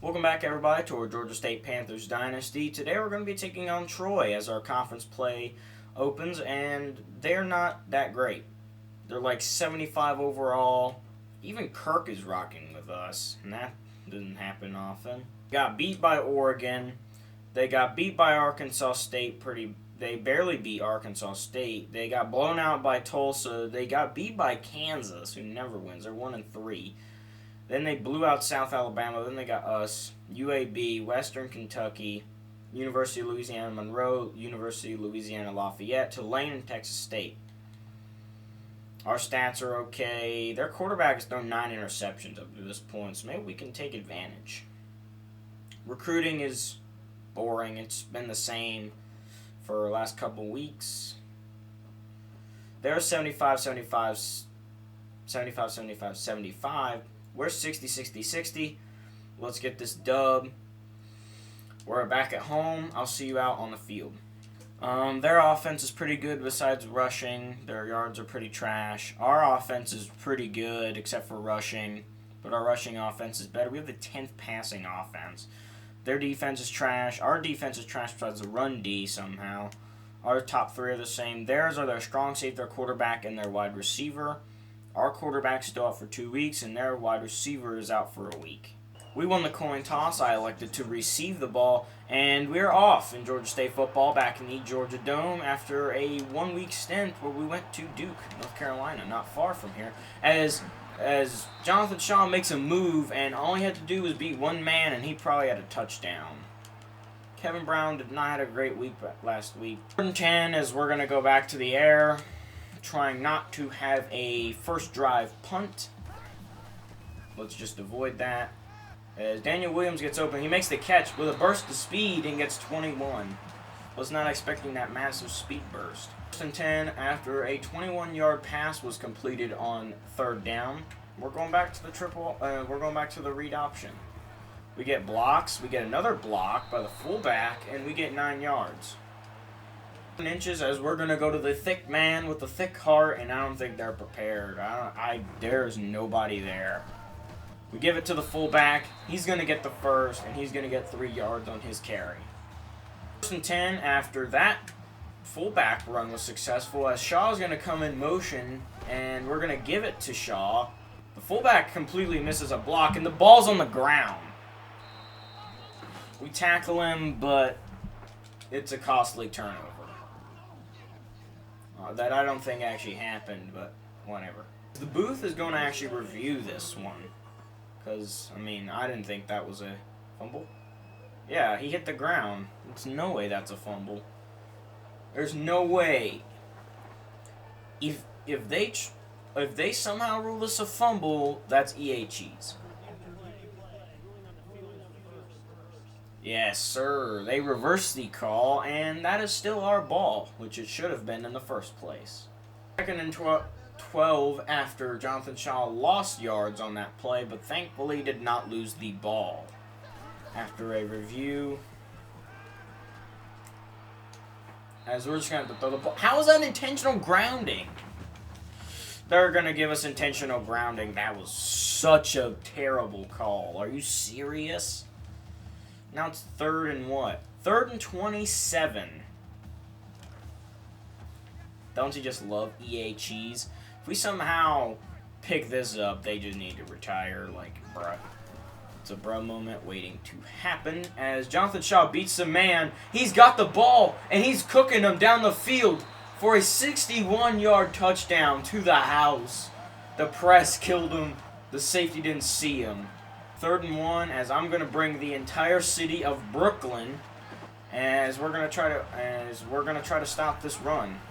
Welcome back, everybody, to our Georgia State Panthers Dynasty. Today we're going to be taking on Troy as our conference play opens, and they're not that great. They're like 75 overall. Even Kirk is rocking with us, and that doesn't happen often. Got beat by Oregon. They got beat by Arkansas State They barely beat Arkansas State. They got blown out by Tulsa. They got beat by Kansas, who never wins. They're 1-3. Then they blew out South Alabama. Then they got us, UAB, Western Kentucky, University of Louisiana Monroe, University of Louisiana Lafayette, Tulane, and Texas State. Our stats are okay. Their quarterback has thrown 9 interceptions up to this point, so maybe we can take advantage. Recruiting is boring. It's been the same for the last couple weeks. They're 75, 75, 75, 75, 75. We're 60, 60, 60. Let's get this dub. We're back at home. I'll see you out on the field. Their offense is pretty good besides rushing. Their yards are pretty trash. Our offense is pretty good except for rushing, but our rushing offense is better. We have the 10th passing offense. Their defense is trash. Our defense is trash besides the run D somehow. Our top three are the same. Theirs are their strong safety, their quarterback, and their wide receiver. Our quarterback's still out for 2 weeks, and their wide receiver is out for a week. We won the coin toss. I elected to receive the ball, and we're off in Georgia State football back in the Georgia Dome after a 1-week stint where we went to Duke, North Carolina, not far from here, as Jonathan Shaw makes a move, and all he had to do was beat one man, and he probably had a touchdown. Kevin Brown did not have a great week last week. 10 as we're going to go back to the air, trying not to have a first drive punt. Let's just avoid that. As Daniel Williams gets open, he makes the catch with a burst of speed and gets 21. Was not expecting that massive speed burst. 10 after a 21-yard pass was completed on third down. We're going back to the read option. We get blocks. We get another block by the fullback, and we get 9 yards. Inches as we're going to go to the thick man with the thick heart, and I don't think they're prepared. There's nobody there. We give it to the fullback. He's going to get the first, and he's going to get 3 yards on his carry. 10 after that fullback run was successful as Shaw's going to come in motion, and we're going to give it to Shaw. The fullback completely misses a block, and the ball's on the ground. We tackle him, but it's a costly turnover. That I don't think actually happened, but whatever. The booth is going to actually review this one. Because, I didn't think that was a fumble. Yeah, he hit the ground. There's no way that's a fumble. There's no way. If they somehow rule this a fumble, that's EA cheese. Yes, sir. They reversed the call, and that is still our ball, which it should have been in the first place. Second and 12 after Jonathan Shaw lost yards on that play, but thankfully did not lose the ball. After a review, as we're just going to throw the ball. How is that intentional grounding? They're going to give us intentional grounding. That was such a terrible call. Are you serious? Now it's third and what? 3rd and 27. Don't you just love EA cheese? If we somehow pick this up, they just need to retire. Like, bruh. It's a bruh moment waiting to happen. As Jonathan Shaw beats the man, he's got the ball, and he's cooking him down the field for a 61-yard touchdown to the house. The press killed him. The safety didn't see him. 3rd and 1, as I'm going to bring the entire city of Brooklyn, as we're going to try to stop this run.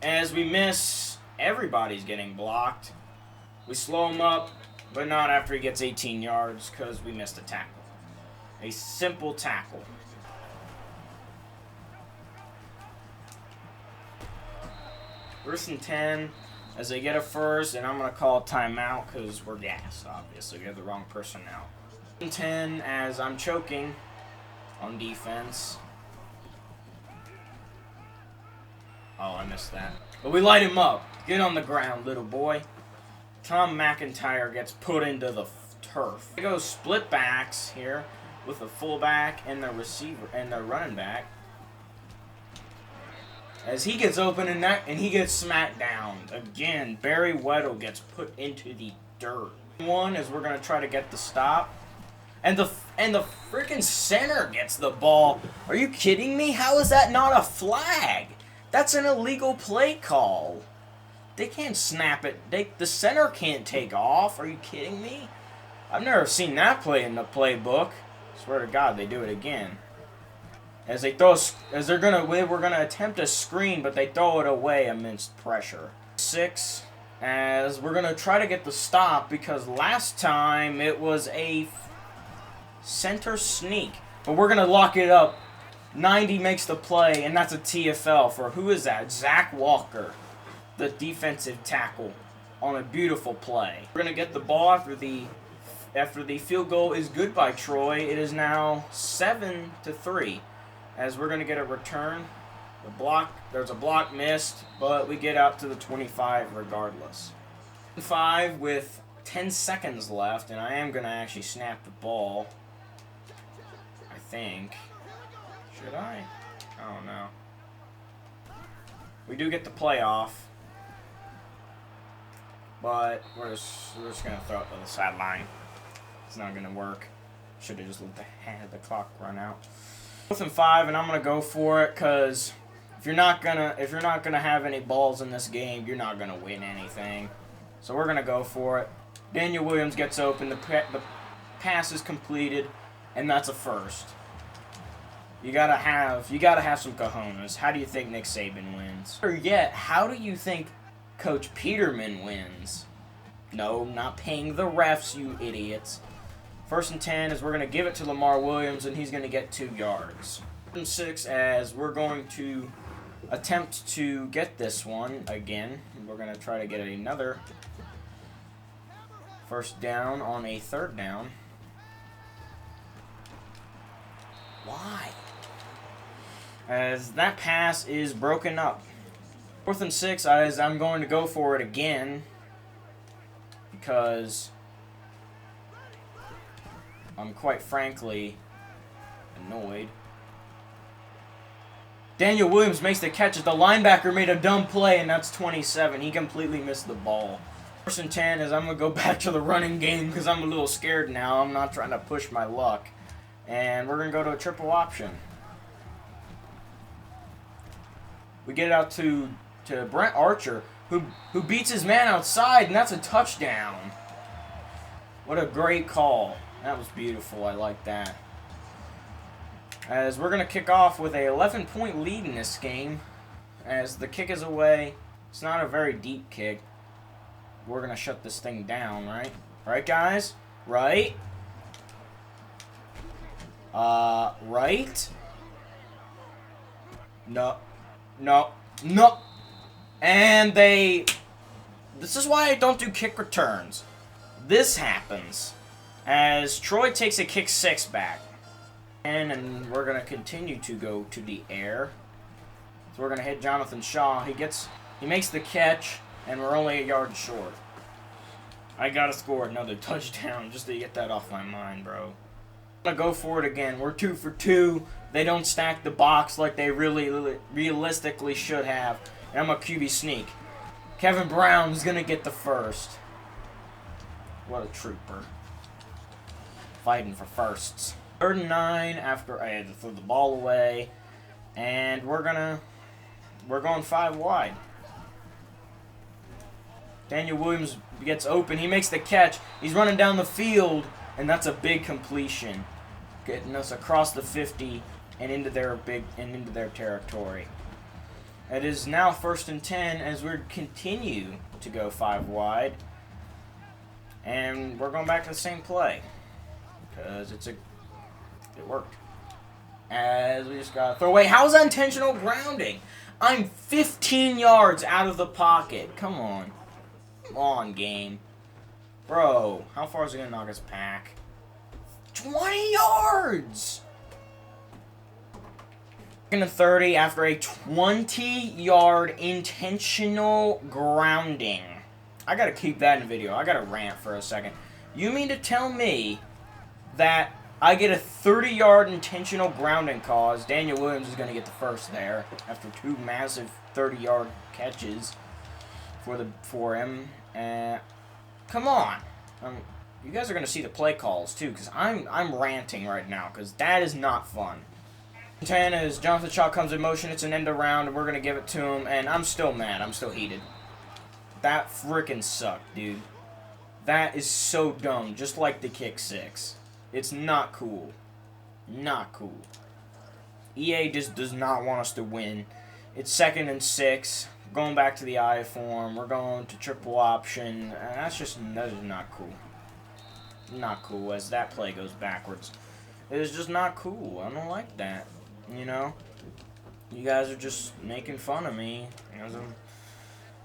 As we miss, everybody's getting blocked. We slow him up, but not after he gets 18 yards because we missed a tackle. A simple tackle. First and 10. As they get a first, and I'm going to call a timeout because we're gassed, obviously. We have the wrong personnel. 10 as I'm choking on defense. Oh, I missed that. But we light him up. Get on the ground, little boy. Tom McIntyre gets put into the turf. They go split backs here with the fullback and the receiver and the running back. As he gets open and he gets smacked down. Again, Barry Weddle gets put into the dirt. One is we're gonna try to get the stop. And the freaking center gets the ball. Are you kidding me? How is that not a flag? That's an illegal play call. They can't snap it. The center can't take off. Are you kidding me? I've never seen that play in the playbook. Swear to God, they do it again. As they we're gonna attempt a screen, but they throw it away amidst pressure. 6, as we're gonna try to get the stop because last time it was a center sneak, but we're gonna lock it up. 90 makes the play, and that's a TFL for who is that? Zach Walker, the defensive tackle, on a beautiful play. We're gonna get the ball after the field goal is good by Troy. It is now 7-3. As we're going to get a return. There's a block missed, but we get out to the 25 regardless. 5 with 10 seconds left, and I am going to actually snap the ball. I think. Should I? I don't know. We do get the playoff, but we're just going to throw it to the sideline. It's not going to work. Should have just let the clock run out. 4th and 5, and I'm gonna go for it because if you're not gonna have any balls in this game, you're not gonna win anything. So we're gonna go for it. Daniel Williams gets open. The pass is completed, and that's a first. You gotta have some cojones. How do you think Nick Saban wins? Or yet, how do you think Coach Peterman wins? No, not paying the refs, you idiots. 1st and 10 as we're going to give it to Lamar Williams, and he's going to get 2 yards. 3rd and 6 as we're going to attempt to get this one again. We're going to try to get another first down on a 3rd down. Why? As that pass is broken up. 4th and 6 as I'm going to go for it again because I'm quite frankly annoyed. Daniel Williams makes the catch as the linebacker made a dumb play, and that's 27. He completely missed the ball. 1st and 10 as I'm going to go back to the running game because I'm a little scared now. I'm not trying to push my luck. And we're going to go to a triple option. We get it out to Brent Archer, who beats his man outside, and that's a touchdown. What a great call. That was beautiful. I like that. As we're going to kick off with a 11-point lead in this game. As the kick is away. It's not a very deep kick. We're going to shut this thing down, right? Right, guys? Right? Right? No. No. No. And this is why I don't do kick returns. This happens as Troy takes a kick 6 back. And we're going to continue to go to the air. So we're going to hit Jonathan Shaw. He makes the catch, and we're only a yard short. I got to score another touchdown just to get that off my mind, bro. I'm going to go for it again. We're 2 for 2. They don't stack the box like they really realistically should have. And I'm a QB sneak. Kevin Brown's going to get the first. What a trooper. Fighting for firsts. 3rd and 9 after I had to throw the ball away. And we're going 5 wide. Daniel Williams gets open. He makes the catch. He's running down the field. And that's a big completion. Getting us across the 50 and into their territory. It is now 1st and 10 as we continue to go 5 wide. And we're going back to the same play. Because it worked. As we just got to throw away. How is that intentional grounding? I'm 15 yards out of the pocket. Come on. Come on, game. Bro, how far is it going to knock us back? 20 yards! 2nd and 30 after a 20-yard intentional grounding. I got to keep that in the video. I got to rant for a second. You mean to tell me that I get a 30-yard intentional grounding cause? Daniel Williams is going to get the first there after 2 massive 30-yard catches for him. Come on. You guys are going to see the play calls, too, because I'm ranting right now, because that is not fun. 10 is Jonathan Shaw comes in motion. It's an end around, and we're going to give it to him, and I'm still mad. I'm still heated. That freaking sucked, dude. That is so dumb, just like the kick 6. It's not cool. Not cool. EA just does not want us to win. It's 2nd and 6. Going back to the I form. We're going to triple option. That is not cool. Not cool as that play goes backwards. It is just not cool. I don't like that. You know? You guys are just making fun of me.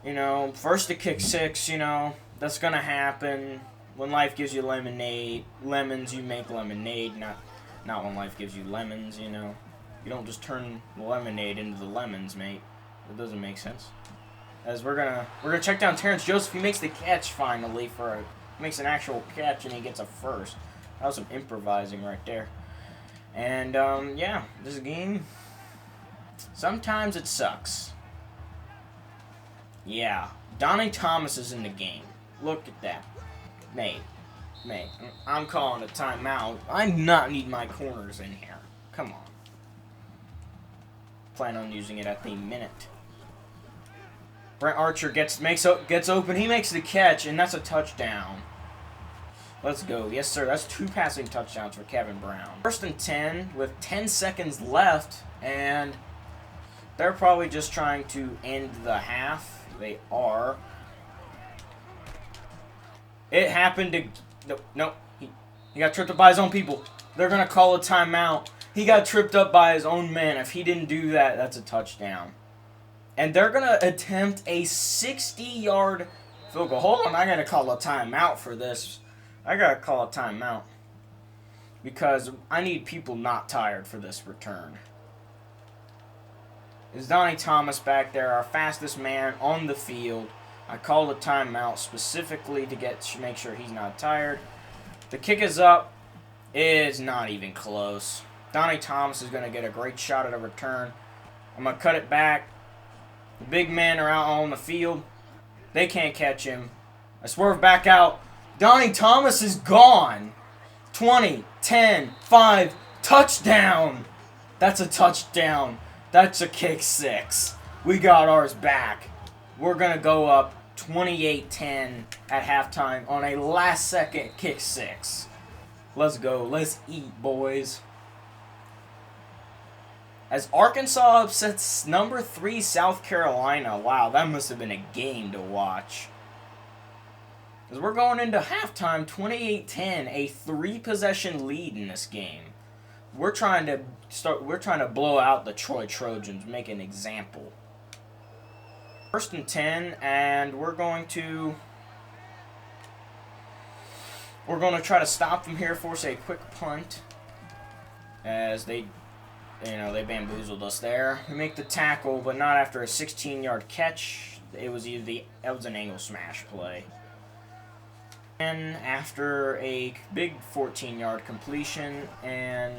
You know, first to kick 6, you know, that's gonna happen. When life gives you lemons, you make lemonade, not when life gives you lemons, you know. You don't just turn the lemonade into the lemons, mate. That doesn't make sense. As we're gonna check down Terrence Joseph. He makes the catch finally makes an actual catch and he gets a first. That was some improvising right there. And yeah, this game, sometimes it sucks. Yeah, Donnie Thomas is in the game. Look at that. Mate, I'm calling a timeout. I not need my corners in here. Come on. Plan on using it at the minute. Brent Archer gets open. He makes the catch, and that's a touchdown. Let's go. Yes, sir. That's 2 passing touchdowns for Kevin Brown. 1st and 10 with 10 seconds left, and they're probably just trying to end the half. They are. It happened to... No. He got tripped up by his own people. They're going to call a timeout. He got tripped up by his own man. If he didn't do that, that's a touchdown. And they're going to attempt a 60-yard field goal. Hold on, I got to call a timeout for this. I got to call a timeout. Because I need people not tired for this return. Is Donnie Thomas back there, our fastest man on the field. I called a timeout specifically to make sure he's not tired. The kick is up. It's not even close. Donnie Thomas is going to get a great shot at a return. I'm going to cut it back. The big men are out on the field. They can't catch him. I swerve back out. Donnie Thomas is gone. 20, 10, 5, touchdown. That's a touchdown. That's a kick 6. We got ours back. We're going to go up 28-10 at halftime on a last-second kick 6. Let's go. Let's eat, boys. As Arkansas upsets number 3 South Carolina. Wow, that must have been a game to watch. As we're going into halftime, 28-10, a 3-possession lead in this game. We're trying to blow out the Troy Trojans, make an example. 1st and 10, and we're going to try to stop them here, force a quick punt. As they bamboozled us there. We make the tackle, but not after a 16-yard catch. It was an angle smash play. And after a big 14-yard completion, and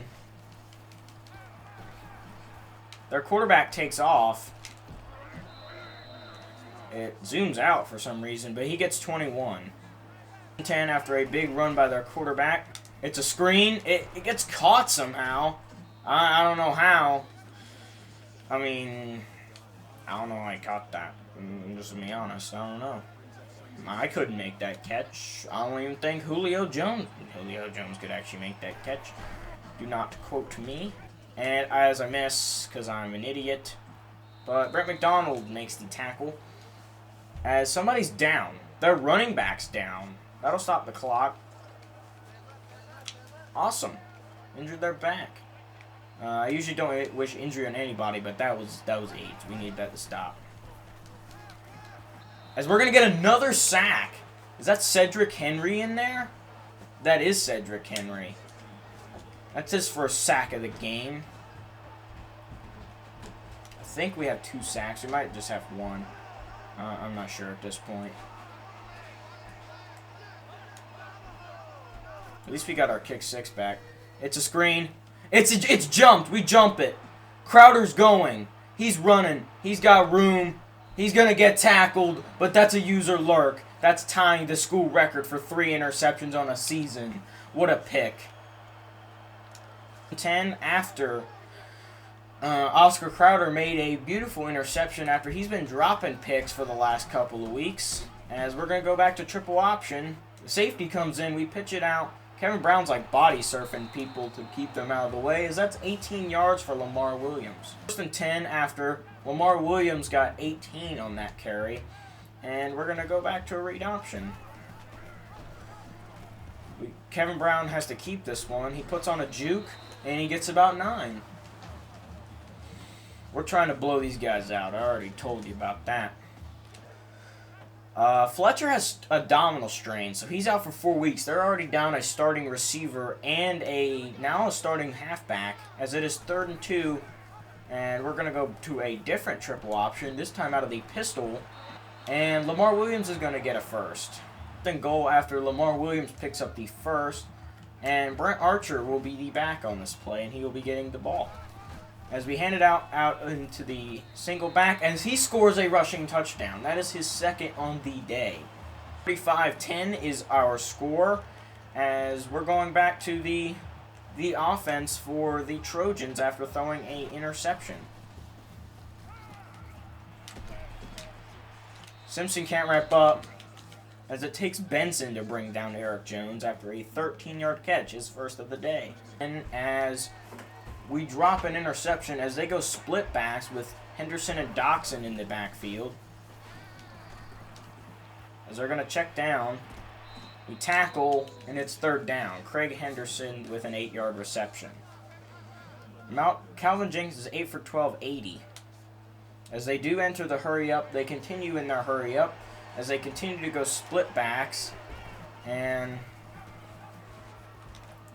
their quarterback takes off. It zooms out for some reason, but he gets 21. 10 after a big run by their quarterback. It's a screen. It gets caught somehow. I don't know how. I mean, I don't know how I caught that. Just to be honest, I don't know. I couldn't make that catch. I don't even think Julio Jones could actually make that catch. Do not quote me. And as I miss, because I'm an idiot. But Brett McDonald makes the tackle. As somebody's down. Their running back's down. That'll stop the clock. Awesome. Injured their back. I usually don't wish injury on anybody, but that was AIDS. We need that to stop. As we're going to get another sack. Is that Cedric Henry in there? That is Cedric Henry. That's his first sack of the game. I think we have 2 sacks. We might just have 1. I'm not sure at this point. At least we got our kick 6 back. It's a screen. It's jumped. We jump it. Crowder's going. He's running. He's got room. He's going to get tackled, but that's a user lurk. That's tying the school record for 3 interceptions on a season. What a pick. 10 after Oscar Crowder made a beautiful interception after he's been dropping picks for the last couple of weeks. As we're going to go back to triple option. The safety comes in. We pitch it out. Kevin Brown's like body surfing people to keep them out of the way, as that's 18 yards for Lamar Williams. First and 10 after Lamar Williams got 18 on that carry. And we're going to go back to a read option. Kevin Brown has to keep this one. He puts on a juke, and he gets about 9. We're trying to blow these guys out. I already told you about that. Fletcher has abdominal strain, so he's out for 4 weeks. They're already down a starting receiver and now a starting halfback, as it is 3rd and 2. And we're going to go to a different triple option, this time out of the pistol. And Lamar Williams is going to get a first. Then goal after Lamar Williams picks up the first. And Brent Archer will be the back on this play, and he will be getting the ball. As we hand it out into the single back, as he scores a rushing touchdown. That is his 2nd on the day. 35-10 is our score, as we're going back to the offense for the Trojans after throwing an interception. Simpson can't wrap up, as it takes Benson to bring down Eric Jones after a 13-yard catch, his first of the day. And as we drop an interception, as they go split backs with Henderson and Doxson in the backfield. As they're going to check down, we tackle, and it's 3rd down. Craig Henderson with an 8-yard reception. Calvin Jenkins is 8 for 12, 80. As they do enter the hurry up, they continue in their hurry up, as they continue to go split backs, and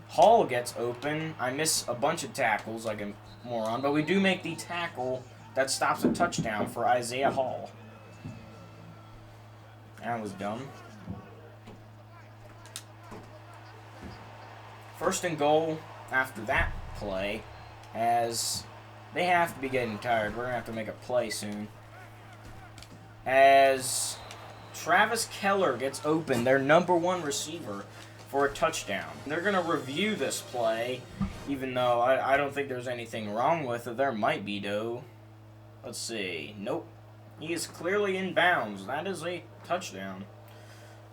Hall gets open. I miss a bunch of tackles like a moron, but we do make the tackle that stops a touchdown for Isaiah Hall. That was dumb. 1st and goal after that play, as they have to be getting tired. We're going to have to make a play soon. As Travis Keller gets open, their #1 receiver, for a touchdown. They're going to review this play, even though I don't think there's anything wrong with it. There might be, though. Let's see. Nope. He is clearly in bounds. That is a touchdown.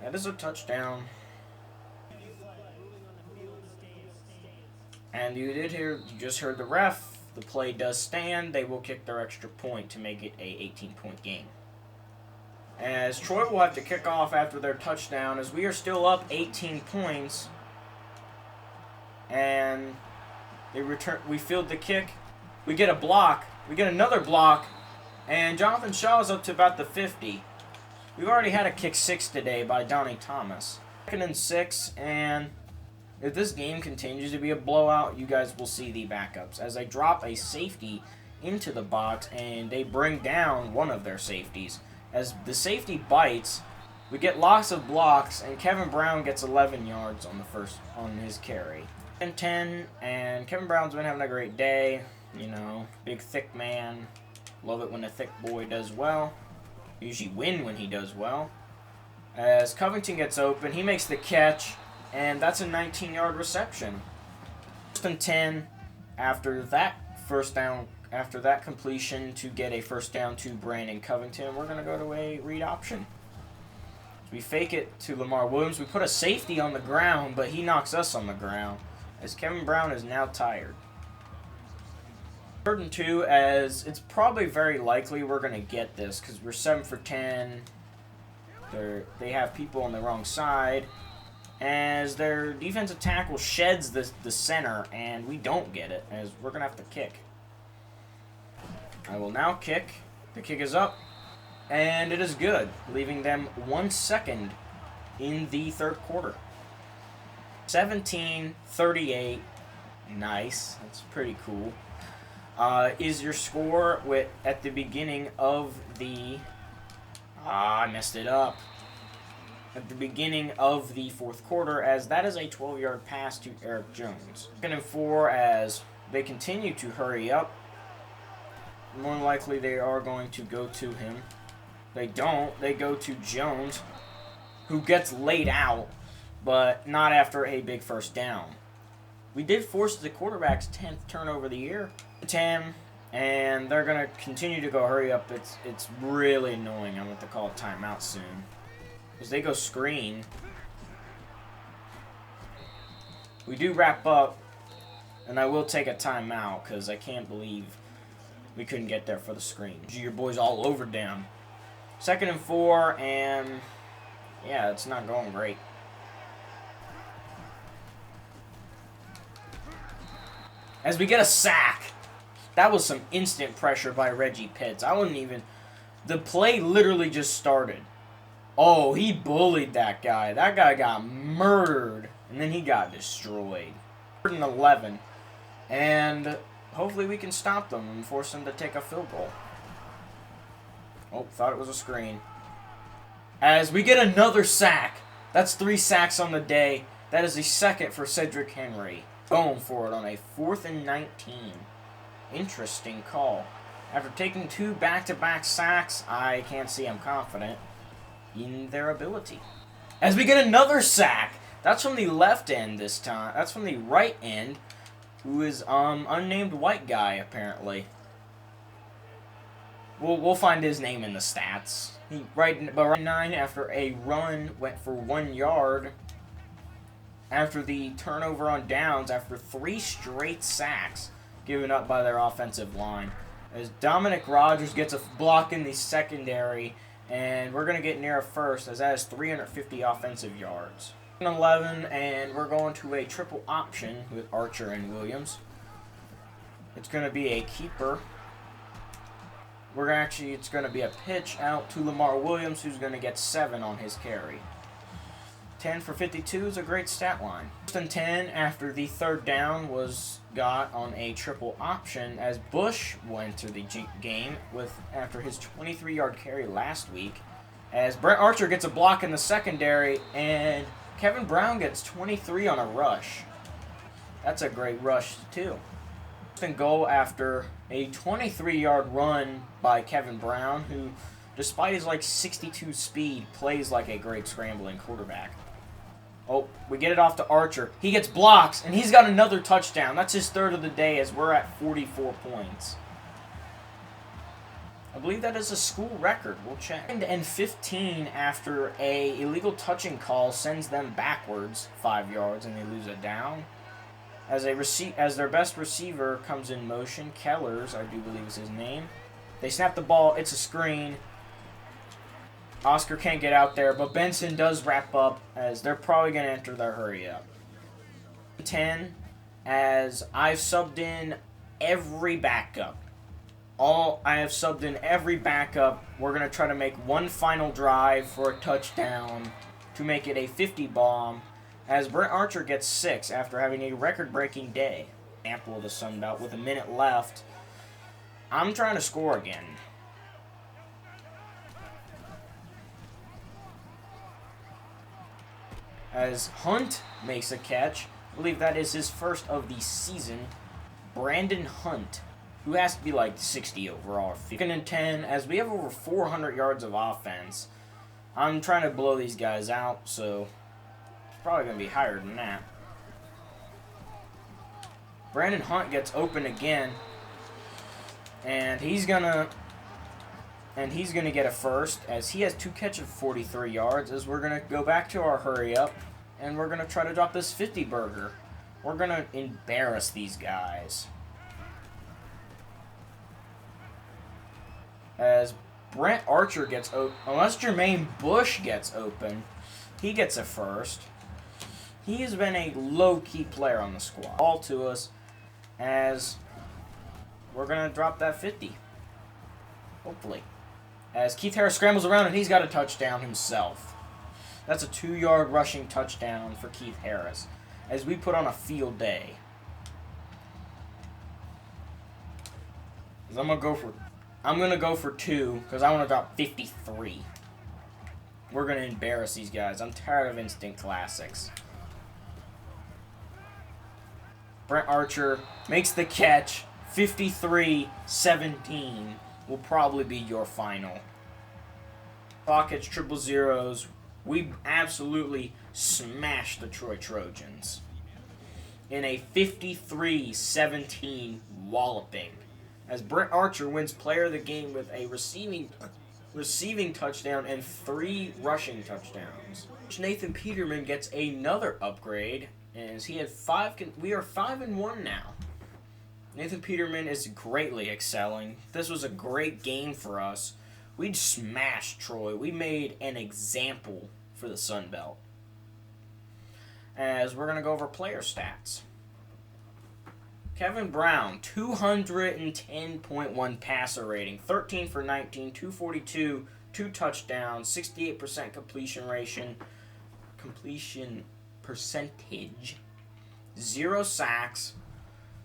That is a touchdown. And you just heard the ref. The play does stand. They will kick their extra point to make it a 18-point game. As Troy will have to kick off after their touchdown, as we are still up 18 points. And we field the kick. We get a block. We get another block. And Jonathan Shaw is up to about the 50. We've already had a kick 6 today by Donnie Thomas. 2nd and 6, and if this game continues to be a blowout, you guys will see the backups. As they drop a safety into the box, and they bring down one of their safeties. As the safety bites, we get lots of blocks, and Kevin Brown gets 11 yards on his carry. And 10, and Kevin Brown's been having a great day. You know, big thick man. Love it when a thick boy does well. Usually win when he does well. As Covington gets open, he makes the catch, and that's a 19-yard reception. 1st and 10 after that first down. After that completion to get a first down to Brandon Covington, we're going to go to a read option. We fake it to Lamar Williams. We put a safety on the ground, but he knocks us on the ground, as Kevin Brown is now tired. 3rd and 2, as it's probably very likely we're going to get this, because we're 7 for 10. They have people on the wrong side, as their defensive tackle sheds the center, and we don't get it, as we're going to have to kick. I will now kick. The kick is up, and it is good, leaving them 1 second in the 3rd quarter. 17-38. Nice. That's pretty cool. Is your score at the beginning of the... I messed it up. at the beginning of the fourth quarter, as that is a 12-yard pass to Eric Jones. 2nd and 4 as they continue to hurry up. More than likely they are going to go to him. They don't. They go to Jones, who gets laid out, but not after a big first down. We did force the quarterback's 10th turnover of the year. 10, and they're going to continue to go hurry up. It's really annoying. I'm going to call a timeout soon. Because they go screen. We do wrap up, and I will take a timeout because I can't believe we couldn't get there for the screen. Your boys all over them. 2nd and 4, and yeah, it's not going great. As we get a sack. That was some instant pressure by Reggie Pitts. I wouldn't even... The play literally just started. Oh, he bullied that guy. That guy got murdered. And then he got destroyed. 3rd and 11. And hopefully we can stop them and force them to take a field goal. Oh, thought it was a screen. As we get another sack. That's 3 sacks on the day. That is the 2nd for Cedric Henry. Going for it on a 4th and 19. Interesting call. After taking 2 back-to-back sacks, I can't see I'm confident in their ability. As we get another sack. That's from the left end this time. That's from the right end, who is unnamed white guy apparently. We'll find his name in the stats. Right 9 after a run went for 1 yard. After the turnover on downs, after 3 straight sacks given up by their offensive line. As Dominic Rogers gets a block in the secondary, and we're going to get near a first, as that is 350 offensive yards. 11, and we're going to a triple option with Archer and Williams. It's going to be a keeper. It's going to be a pitch out to Lamar Williams, who's going to get 7 on his carry. 10 for 52 is a great stat line. 1st and 10 after the 3rd down was got on a triple option as Bush went to the game after his 23-yard carry last week. As Brent Archer gets a block in the secondary and Kevin Brown gets 23 on a rush. That's a great rush too. 1st and goal after a 23-yard run by Kevin Brown, who despite his 62 speed plays like a great scrambling quarterback. Oh, we get it off to Archer. He gets blocks, and he's got another touchdown. That's his 3rd of the day as we're at 44 points. I believe that is a school record. We'll check. And 15 after a illegal touching call sends them backwards 5 yards, and they lose a down. As their best receiver comes in motion, Kellers, I do believe is his name. They snap the ball. It's a screen. Oscar can't get out there, but Benson does wrap up as they're probably going to enter their hurry up. 10, as I've subbed in every backup. I have subbed in every backup. We're going to try to make one final drive for a touchdown to make it a 50 bomb, as Brent Archer gets 6 after having a record-breaking day. Ample of the Sun Belt with a minute left. I'm trying to score again. As Hunt makes a catch. I believe that is his 1st of the season. Brandon Hunt, who has to be 60 overall. 2nd and 10, as we have over 400 yards of offense. I'm trying to blow these guys out, so it's probably going to be higher than that. Brandon Hunt gets open again, and he's gonna get a 1st, as he has 2 catches of 43 yards, as we're going to go back to our hurry up, and we're going to try to drop this 50 burger. We're going to embarrass these guys. As Brent Archer gets open, unless Jermaine Bush gets open, he gets a 1st. He has been a low-key player on the squad. All to us, as we're going to drop that 50. Hopefully. As Keith Harris scrambles around, and he's got a touchdown himself. That's a 2-yard rushing touchdown for Keith Harris, as we put on a field day. I'm going to go for 2, because I want to drop 53. We're going to embarrass these guys. I'm tired of instant classics. Brent Archer makes the catch. 53-17 will probably be your final. Clock hits triple zeros. We absolutely smashed the Troy Trojans in a 53-17 walloping, as Brent Archer wins player of the game with a receiving touchdown and 3 rushing touchdowns. Nathan Peterman gets another upgrade, as he had 5. We are 5-1 now. Nathan Peterman is greatly excelling. This was a great game for us. We smashed Troy. We made an example for the Sun Belt. As we're going to go over player stats. Kevin Brown, 210.1 passer rating, 13 for 19, 242, 2 touchdowns, 68% completion percentage, 0 sacks.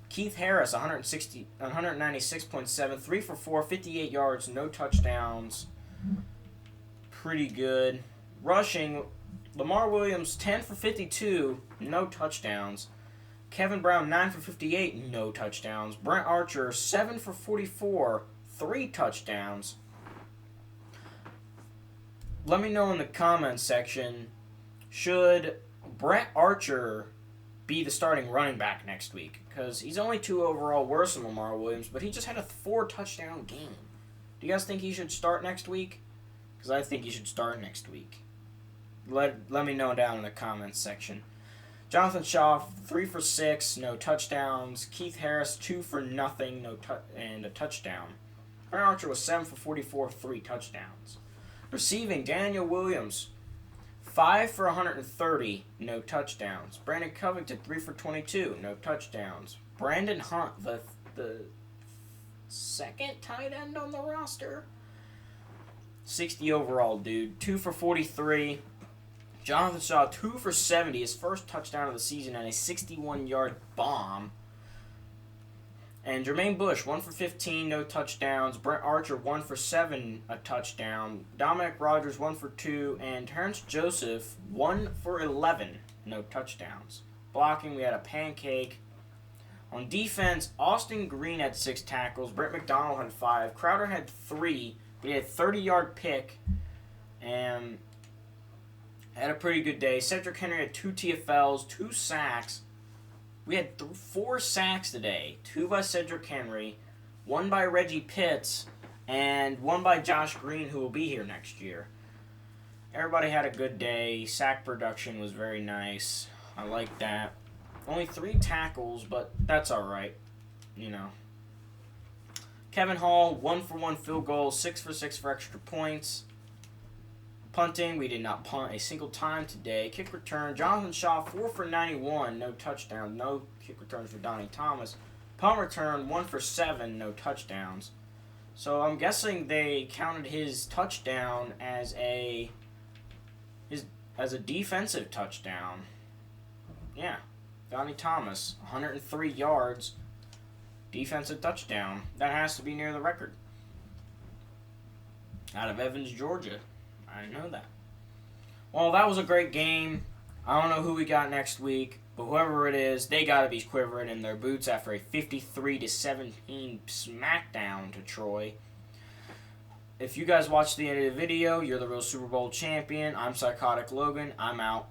Keith Harris, 196.7, 3 for 4, 58 yards, no touchdowns. Pretty good. Rushing, Lamar Williams, 10 for 52, no touchdowns. Kevin Brown, 9 for 58, no touchdowns. Brent Archer, 7 for 44, 3 touchdowns. Let me know in the comments section, should Brent Archer be the starting running back next week? Because he's only 2 overall worse than Lamar Williams, but he just had a 4 touchdown game. Do you guys think he should start next week? Because I think he should start next week. Let me know down in the comments section. Jonathan Shaw, 3 for 6, no touchdowns. Keith Harris, 2 for nothing, and a touchdown. Brent Archer was 7 for 44, 3 touchdowns. Receiving, Daniel Williams, 5 for 130, no touchdowns. Brandon Covington, 3 for 22, no touchdowns. Brandon Hunt, the second tight end on the roster, 60 overall, dude, 2 for 43. Jonathan Shaw, 2 for 70, his first touchdown of the season, and a 61-yard bomb. And Jermaine Bush, 1 for 15, no touchdowns. Brent Archer, 1 for 7, a touchdown. Dominic Rogers, 1 for 2. And Terrence Joseph, 1 for 11, no touchdowns. Blocking, we had a pancake. On defense, Austin Green had 6 tackles. Brett McDonald had 5. Crowder had 3. We had a 30-yard pick. And had a pretty good day. Cedric Henry had 2 TFLs, 2 sacks. We had 4 sacks today. 2 by Cedric Henry, 1 by Reggie Pitts, and 1 by Josh Green, who will be here next year. Everybody had a good day. Sack production was very nice. I like that. Only 3 tackles, but that's all right. You know. Kevin Hall, 1 for 1 field goal, 6 for 6 for extra points. Punting, we did not punt a single time today. Kick return, Jonathan Shaw, 4 for 91, no touchdowns, no kick returns for Donnie Thomas. Punt return, 1 for 7, no touchdowns. So I'm guessing they counted his touchdown as a defensive touchdown. Yeah, Donnie Thomas, 103 yards, defensive touchdown. That has to be near the record. Out of Evans, Georgia. I didn't know that. Well, that was a great game. I don't know who we got next week, but whoever it is, they got to be quivering in their boots after a 53-17 smackdown to Troy. If you guys watched the end of the video, you're the real Super Bowl champion. I'm Psychotic Logan. I'm out.